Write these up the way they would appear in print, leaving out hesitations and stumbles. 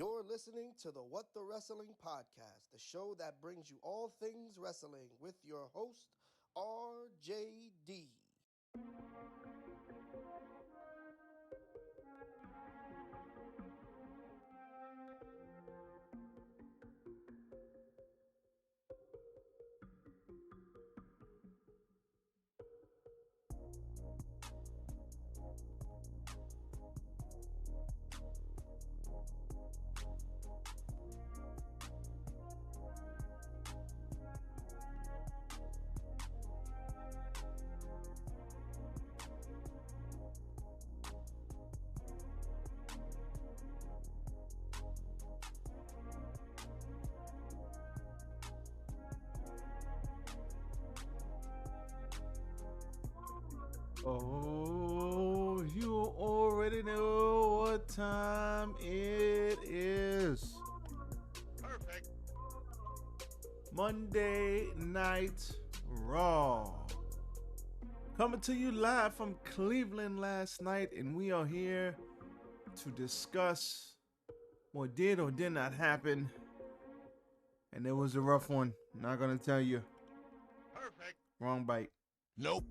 You're listening to the What the Wrestling Podcast, the show that brings you all things wrestling with your host, RJD. Oh, you already know what time it is. Perfect. Monday Night Raw. Coming to you live from Cleveland last night, and we are here to discuss what did or did not happen. And it was a rough one. Not gonna tell you. Perfect. Wrong bite. Nope.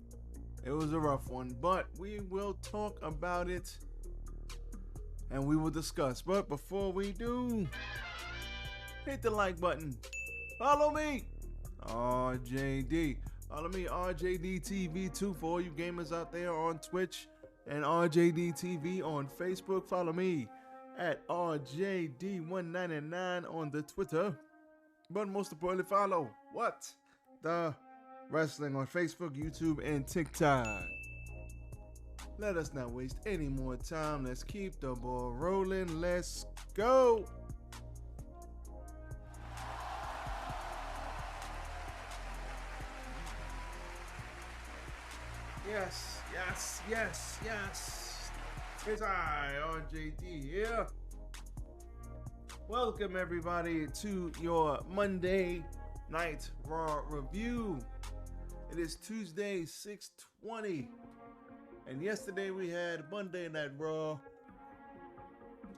It was a rough one, but we will talk about it and we will discuss. But before we do, hit the like button. Follow me, RJD. Follow me, RJDTV2, for all you gamers out there on Twitch, and RJDTV on Facebook. Follow me at RJD199 on the Twitter. But most importantly, follow What the Wrestling on Facebook, YouTube, and TikTok. Let us not waste any more time. Let's keep the ball rolling. Let's go. Yes. It's I, RJD here. Welcome everybody to your Monday Night Raw review. It is Tuesday, 6/20, and yesterday we had Monday Night Raw.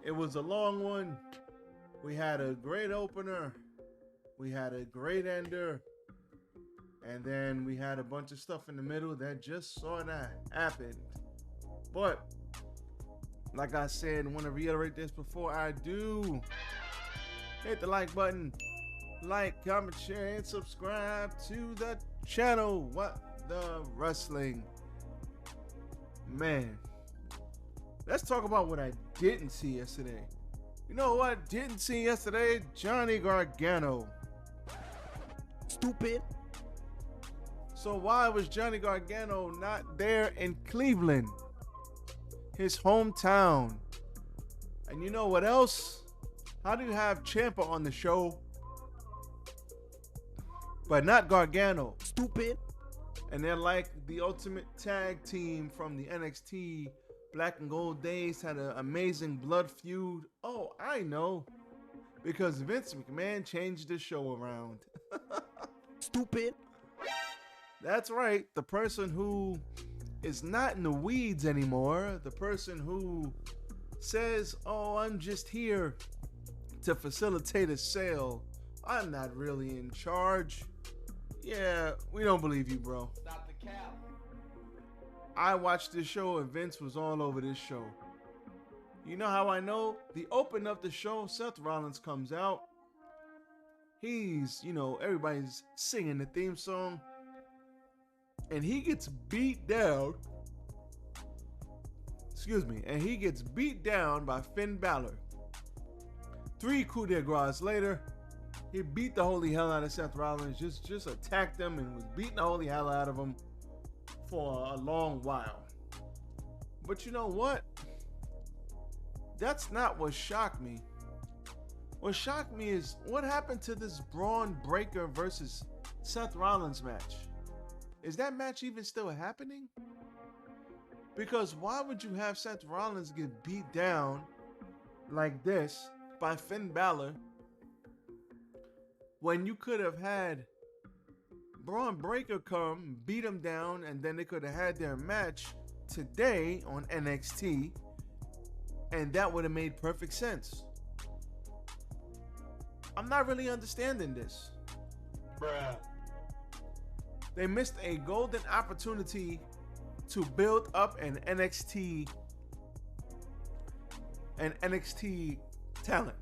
It was a long one. We had a great opener, we had a great ender, and then we had a bunch of stuff in the middle that just sort of happened. But, like I said, I want to reiterate this before I do. Hit the like button. Like, comment, share, and subscribe to the channel. What the Wrestling. Man, let's talk about what I didn't see yesterday. You know what I didn't see yesterday? Johnny Gargano. Stupid. So why was Johnny Gargano not there in Cleveland, his hometown? And you know what else? How do you have Ciampa on the show, but not Gargano? Stupid. And they're like the ultimate tag team from the NXT Black and Gold days, had an amazing blood feud. Oh, I know. Because Vince McMahon changed the show around. Stupid. That's right. The person who is not in the weeds anymore, the person who says, oh, I'm just here to facilitate a sale, I'm not really in charge. Yeah, we don't believe you, bro. Stop the cap. I watched this show and Vince was all over this show. You know how I know? The open of the show, Seth Rollins comes out. He's, everybody's singing the theme song. And he gets beat down. And he gets beat down by Finn Balor. 3 coup de grace later, he beat the holy hell out of Seth Rollins, just attacked him and was beating the holy hell out of him for a long while. But you know what? That's not what shocked me. What shocked me is what happened to this Braun Breaker versus Seth Rollins match. Is that match even still happening? Because why would you have Seth Rollins get beat down like this by Finn Balor when you could have had Braun Breaker come, beat him down, and then they could have had their match today on NXT, and that would have made perfect sense. I'm not really understanding this. Bruh. They missed a golden opportunity to build up an NXT talent.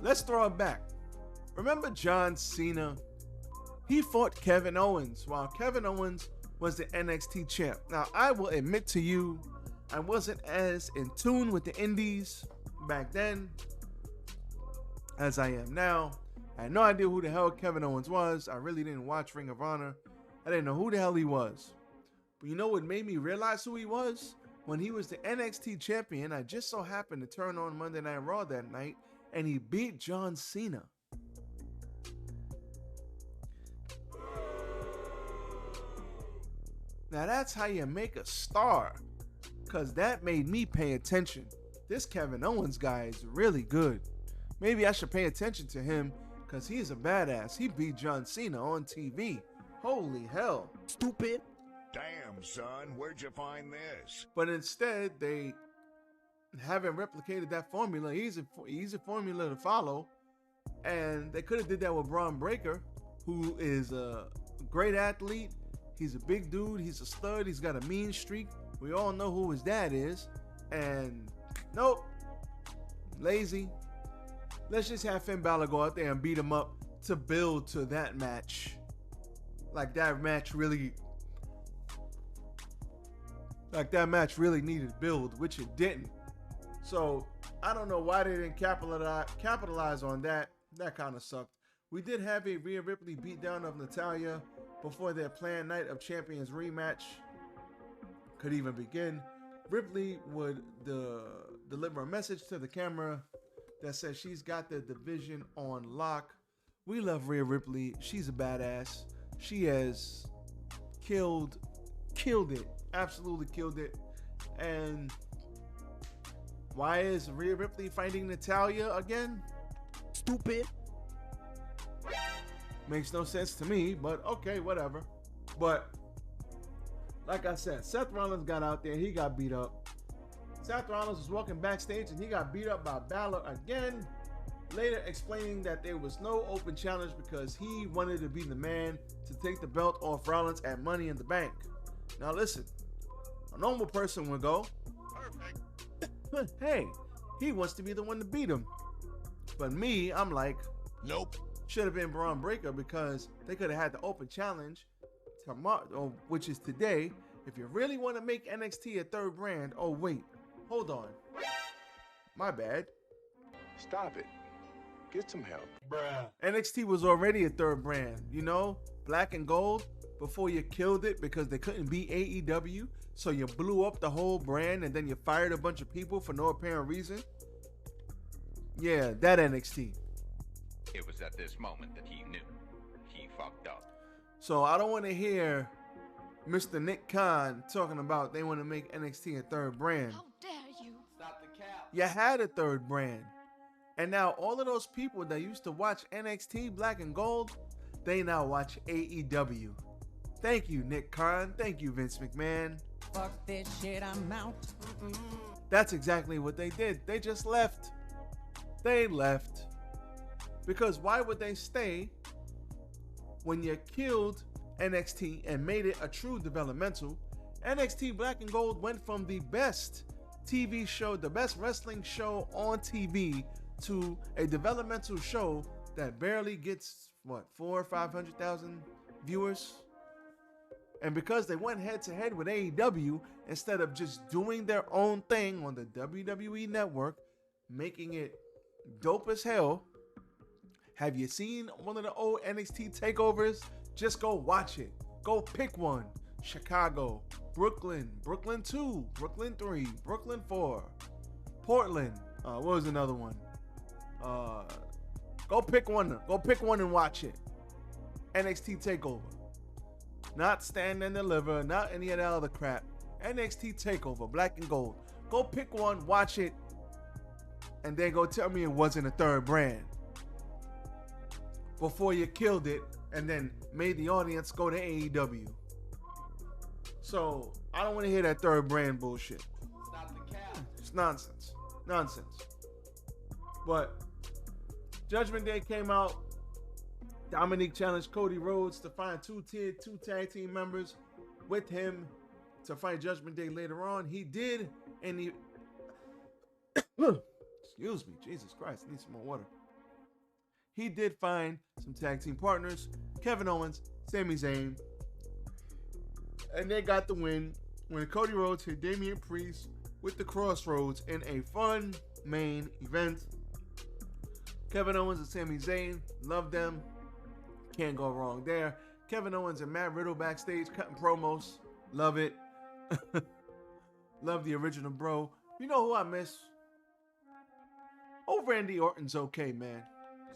Let's throw it back. Remember John Cena? He fought Kevin Owens while Kevin Owens was the NXT champ. Now, I will admit to you, I wasn't as in tune with the indies back then as I am now. I had no idea who the hell Kevin Owens was. I really didn't watch Ring of Honor. I didn't know who the hell he was. But you know what made me realize who he was? When he was the NXT champion, I just so happened to turn on Monday Night Raw that night, and he beat John Cena. Now that's how you make a star, because that made me pay attention. This Kevin Owens guy is really good. Maybe I should pay attention to him, because he's a badass. He beat John Cena on TV. Holy hell. Stupid. Damn, son, where'd you find this? But instead, they haven't replicated that formula. Easy formula to follow. And they could have did that with Braun Breaker, who is a great athlete. He's a big dude. He's a stud. He's got a mean streak. We all know who his dad is. And nope. Lazy. Let's just have Finn Balor go out there and beat him up to build to that match. Like that match really needed build, which it didn't. So I don't know why they didn't capitalize on that. That kind of sucked. We did have a Rhea Ripley beatdown of Natalya before their planned Night of Champions rematch could even begin. Ripley would deliver a message to the camera that says she's got the division on lock. We love Rhea Ripley. She's a badass. She has killed it. Absolutely killed it. And why is Rhea Ripley fighting Natalya again? Stupid. Makes no sense to me, but okay, whatever. But like I said, Seth Rollins got out there. He got beat up. Seth Rollins was walking backstage and he got beat up by Balor again. Later explaining that there was no open challenge because he wanted to be the man to take the belt off Rollins at Money in the Bank. Now listen, a normal person would go, perfect. Hey, he wants to be the one to beat him. But me, I'm like, Nope. should have been Braun Breaker because they could have had the open challenge tomorrow, which is today. If you really want to make NXT a third brand, oh wait, hold on. My bad. Stop it. Get some help. Bruh. NXT was already a third brand, you know, black and gold, before you killed it because they couldn't beat AEW. So you blew up the whole brand and then you fired a bunch of people for no apparent reason. Yeah, that NXT. It was at this moment that he knew. He fucked up. So I don't want to hear Mr. Nick Khan talking about they want to make NXT a third brand. How dare you? Stop the cap. You had a third brand. And now all of those people that used to watch NXT Black and Gold, they now watch AEW. Thank you, Nick Khan. Thank you, Vince McMahon. Fuck this shit, I'm out. That's exactly what they did. They just left. They left. Because why would they stay when you killed NXT and made it a true developmental? NXT Black and Gold went from the best TV show, the best wrestling show on TV, to a developmental show that barely gets, what, 400,000 or 500,000 viewers? And because they went head to head with AEW, instead of just doing their own thing on the WWE network, making it dope as hell. Have you seen one of the old NXT takeovers? Just go watch it. Go pick one. Chicago, Brooklyn, Brooklyn 2, Brooklyn 3, Brooklyn 4, Portland. What was another one? Go pick one. Go pick one and watch it. NXT takeover. Not Stand and Deliver, not any of that other crap. NXT takeover, Black and Gold. Go pick one, watch it, and then go tell me it wasn't a third brand before you killed it and then made the audience go to AEW. So I don't want to hear that third brand bullshit. Stop the cap. nonsense. But Judgment Day came out. Dominic challenged Cody Rhodes to find two tag team members with him to fight Judgment Day later on. He did, and he excuse me, Jesus Christ, I need some more water. He did find some tag team partners, Kevin Owens, Sami Zayn, and they got the win when Cody Rhodes hit Damian Priest with the Crossroads in a fun main event. Kevin Owens and Sami Zayn, love them. Can't go wrong there. Kevin Owens and Matt Riddle backstage cutting promos. Love it. Love the original bro. You know who I miss? Oh, Randy Orton's okay, man.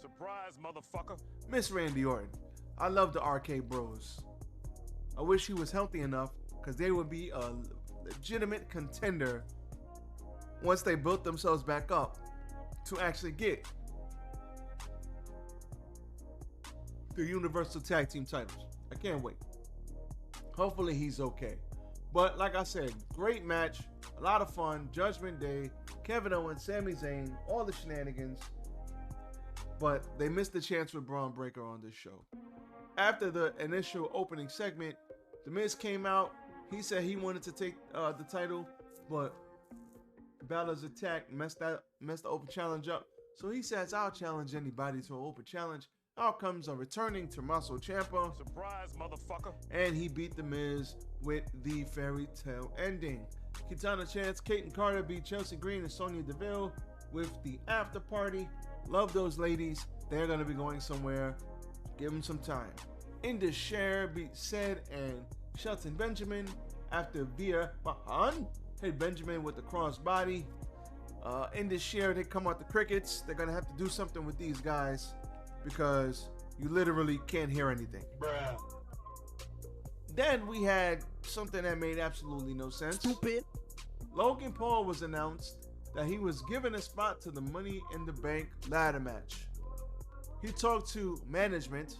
Surprise, motherfucker. Miss Randy Orton. I love the RK Bros. I wish he was healthy enough because they would be a legitimate contender once they built themselves back up to actually get the Universal Tag Team titles. I can't wait. Hopefully he's okay. But like I said, great match, a lot of fun. Judgment Day, Kevin Owens, Sami Zayn, all the shenanigans. But they missed the chance with Braun Breaker on this show. After the initial opening segment, The Miz came out. He said he wanted to take the title, but Balor's attack messed the open challenge up. So he says, I'll challenge anybody to an open challenge. Out comes a returning Tommaso Ciampa. Surprise, motherfucker. And he beat The Miz with the fairy tale ending. Kitana Chance, Kate Carter beat Chelsea Green and Sonya Deville with the after party. Love those ladies. They're going to be going somewhere. Give them some time. Indus Sher beat Ced and Shelton Benjamin after Veer Mahan hit Benjamin with the crossbody. Indus Sher, they come out the crickets. They're going to have to do something with these guys because you literally can't hear anything. Bruh. Then we had something that made absolutely no sense. Stupid. Logan Paul was announced that he was given a spot to the Money in the Bank ladder match. He talked to management.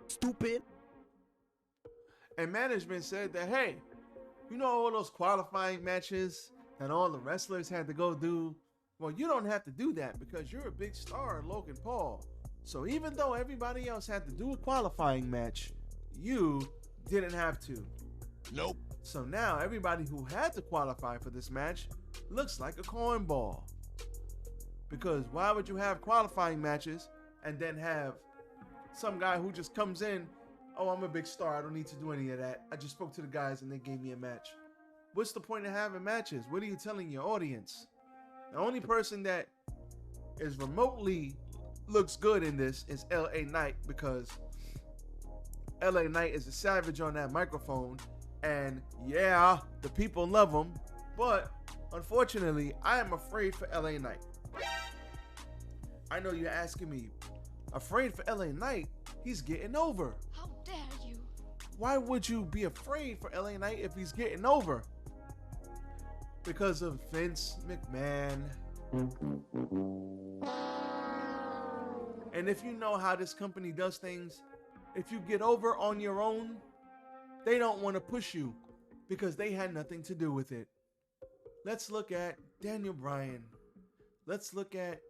Stupid. And management said that, hey, you know all those qualifying matches that all the wrestlers had to go do? Well, you don't have to do that because you're a big star, Logan Paul. So even though everybody else had to do a qualifying match, you didn't have to. Nope. So now everybody who had to qualify for this match looks like a cornball. Because why would you have qualifying matches and then have some guy who just comes in, oh, I'm a big star, I don't need to do any of that. I just spoke to the guys and they gave me a match. What's the point of having matches? What are you telling your audience? The only person that is remotely looks good in this is LA Knight, because LA Knight is a savage on that microphone, and yeah, the people love him, but unfortunately, I am afraid for LA Knight. I know you're asking me, afraid for LA Knight? He's getting over. How dare you? Why would you be afraid for LA Knight if he's getting over? Because of Vince McMahon. And if you know how this company does things, if you get over on your own, they don't want to push you because they had nothing to do with it. Let's look at Daniel Bryan. Let's look at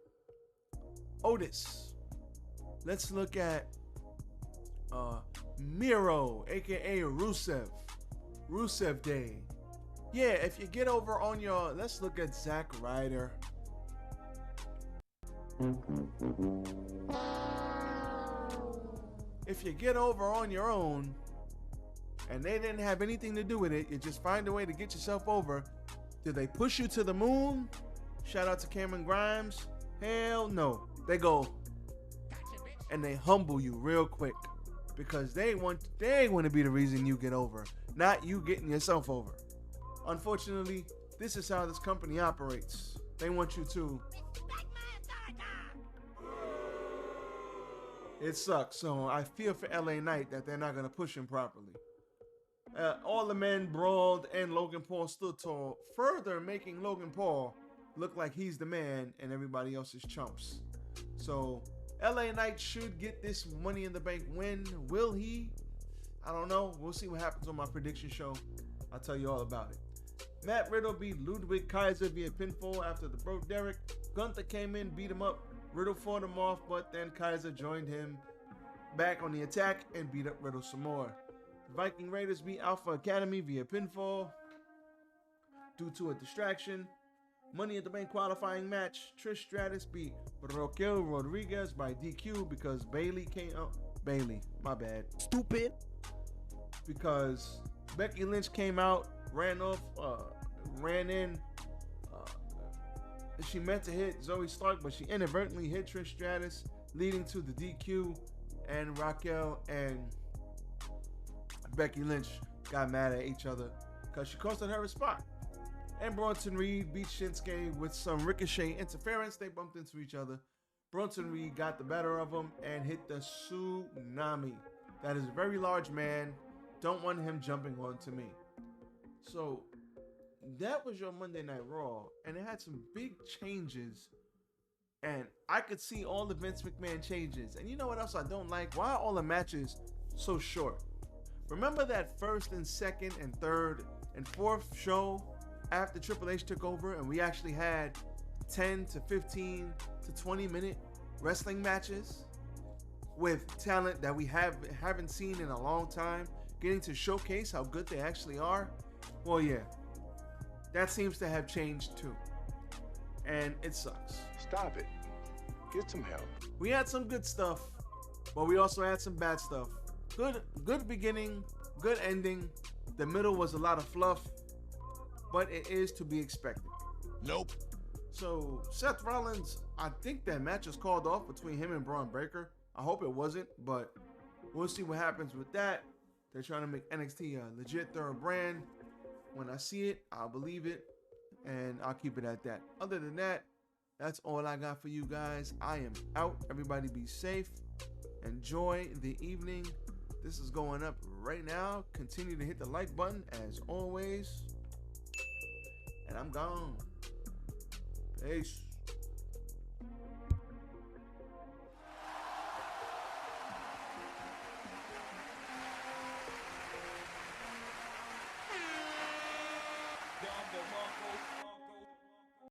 Otis. Let's look at Miro, aka Rusev. Rusev Day. Yeah, if you get over on your, let's look at Zack Ryder. If you get over on your own and they didn't have anything to do with it, you just find a way to get yourself over. Do they push you to the moon? Shout out to Cameron Grimes. Hell no. They go and they humble you real quick because they want to be the reason you get over, not you getting yourself over. Unfortunately, this is how this company operates. They want you to. It sucks. So I feel for LA Knight that they're not going to push him properly. All the men brawled and Logan Paul stood tall, further making Logan Paul look like he's the man and everybody else is chumps. So LA Knight should get this Money in the Bank win. Will he? I don't know. We'll see what happens on my prediction show. I'll tell you all about it. Matt Riddle beat Ludwig Kaiser via pinfall after the broke Derek. Gunther came in, beat him up. Riddle fought him off, but then Kaiser joined him back on the attack and beat up Riddle some more. Viking Raiders beat Alpha Academy via pinfall due to a distraction. Money in the Bank qualifying match. Trish Stratus beat Raquel Rodriguez by DQ because Bailey came out. Bailey, my bad. Stupid. Because Becky Lynch came out, ran in. She meant to hit Zoe Stark, but she inadvertently hit Trish Stratus, leading to the DQ. And Raquel and Becky Lynch got mad at each other because she costed her a spot. And Bronson Reed beat Shinsuke with some Ricochet interference. They bumped into each other. Bronson Reed got the better of him and hit the tsunami. That is a very large man. Don't want him jumping onto me. So that was your Monday Night Raw, and it had some big changes. And I could see all the Vince McMahon changes. And you know what else I don't like? Why are all the matches so short? Remember that first and second and third and fourth show after Triple H took over, and we actually had 10 to 15 to 20 minute wrestling matches with talent that we haven't seen in a long time, getting to showcase how good they actually are? Well, yeah, that seems to have changed too, and it sucks. Stop it. Get some help. We had some good stuff, but we also had some bad stuff. Good beginning, good ending. The middle was a lot of fluff, but it is to be expected. Nope. So Seth Rollins, I think that match is called off between him and Braun Breaker. I hope it wasn't, but we'll see what happens with that. They're trying to make NXT a legit third brand. When I see it, I'll believe it, and I'll keep it at that. Other than that, that's all I got for you guys. I am out. Everybody be safe. Enjoy the evening. This is going up right now. Continue to hit the like button as always. And I'm gone. Peace.